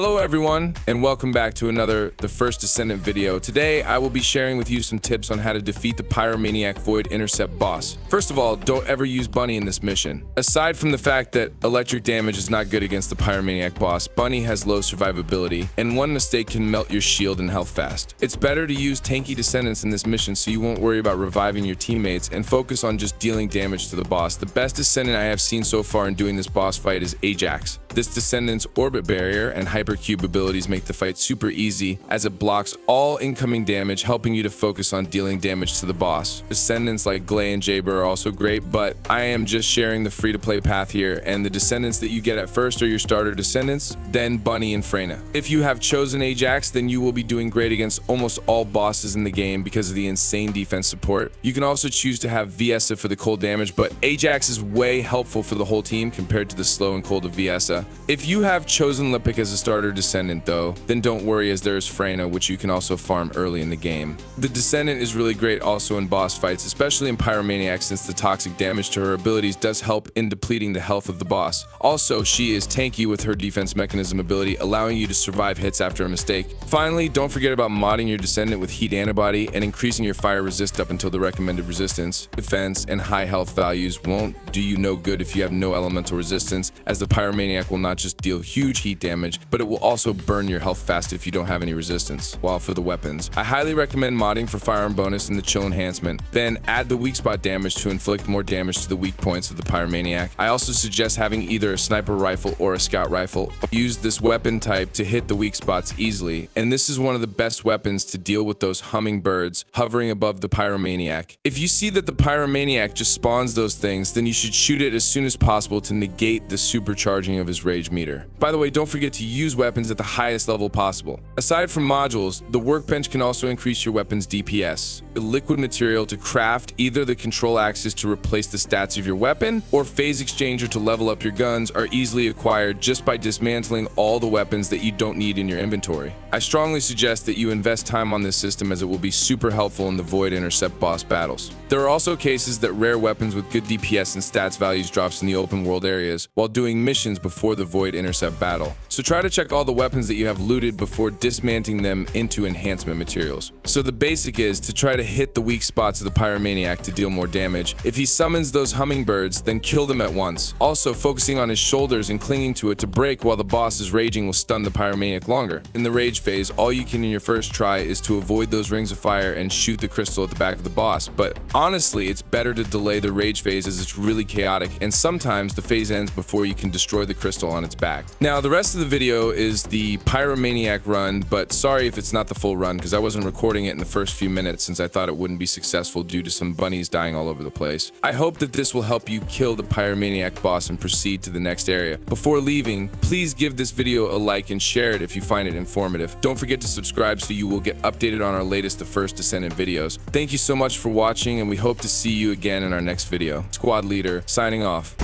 Hello everyone, and welcome back to another The First Descendant video. Today, I will be sharing with you some tips on how to defeat the Pyromaniac Void Intercept boss. First of all, don't ever use Bunny in this mission. Aside from the fact that electric damage is not good against the Pyromaniac boss, Bunny has low survivability, and one mistake can melt your shield and health fast. It's better to use tanky Descendants in this mission so you won't worry about reviving your teammates and focus on just dealing damage to the boss. The best Descendant I have seen so far in doing this boss fight is Ajax. This Descendant's orbit barrier and hypercube abilities make the fight super easy as it blocks all incoming damage, helping you to focus on dealing damage to the boss. Descendants like Glay and Jaber are also great, but I am just sharing the free-to-play path here, and the Descendants that you get at first are your starter Descendants, then Bunny and Freyna. If you have chosen Ajax, then you will be doing great against almost all bosses in the game because of the insane defense support. You can also choose to have Viessa for the cold damage, but Ajax is way helpful for the whole team compared to the slow and cold of Viessa. If you have chosen Lipic as a starter Descendant though, then don't worry as there is Freyna, which you can also farm early in the game. The Descendant is really great also in boss fights, especially in Pyromaniac, since the toxic damage to her abilities does help in depleting the health of the boss. Also, she is tanky with her defense mechanism ability, allowing you to survive hits after a mistake. Finally, don't forget about modding your Descendant with heat antibody and increasing your fire resist up until the recommended resistance. Defense and high health values won't do you no good if you have no elemental resistance, as the Pyromaniac will not just deal huge heat damage, but it will also burn your health fast if you don't have any resistance. While for the weapons, I highly recommend modding for firearm bonus and the chill enhancement. Then add the weak spot damage to inflict more damage to the weak points of the Pyromaniac. I also suggest having either a sniper rifle or a scout rifle. Use this weapon type to hit the weak spots easily, and this is one of the best weapons to deal with those hummingbirds hovering above the Pyromaniac. If you see that the Pyromaniac just spawns those things, then you should shoot it as soon as possible to negate the supercharging of his rage meter. By the way, don't forget to use weapons at the highest level possible. Aside from modules, the workbench can also increase your weapon's DPS. The liquid material to craft either the control axis to replace the stats of your weapon or phase exchanger to level up your guns are easily acquired just by dismantling all the weapons that you don't need in your inventory. I strongly suggest that you invest time on this system as it will be super helpful in the Void Intercept boss battles. There are also cases that rare weapons with good DPS and stats values drops in the open world areas while doing missions before the Void Intercept battle. So try to check all the weapons that you have looted before dismantling them into enhancement materials. So the basic is to try to hit the weak spots of the Pyromaniac to deal more damage. If he summons those hummingbirds, then kill them at once. Also, focusing on his shoulders and clinging to it to break while the boss is raging will stun the Pyromaniac longer. In the rage phase, all you can in your first try is to avoid those rings of fire and shoot the crystal at the back of the boss, but honestly, it's better to delay the rage phase as it's really chaotic, and sometimes the phase ends before you can destroy the crystal on its back. Now, the rest of the video is the Pyromaniac run, but sorry if it's not the full run because I wasn't recording it in the first few minutes since I thought it wouldn't be successful due to some bunnies dying all over the place. I hope that this will help you kill the Pyromaniac boss and proceed to the next area. Before leaving, please give this video a like and share it if you find it informative. Don't forget to subscribe so you will get updated on our latest The First Descendant videos. Thank you so much for watching, and we hope to see you again in our next video. Squad Leader, signing off.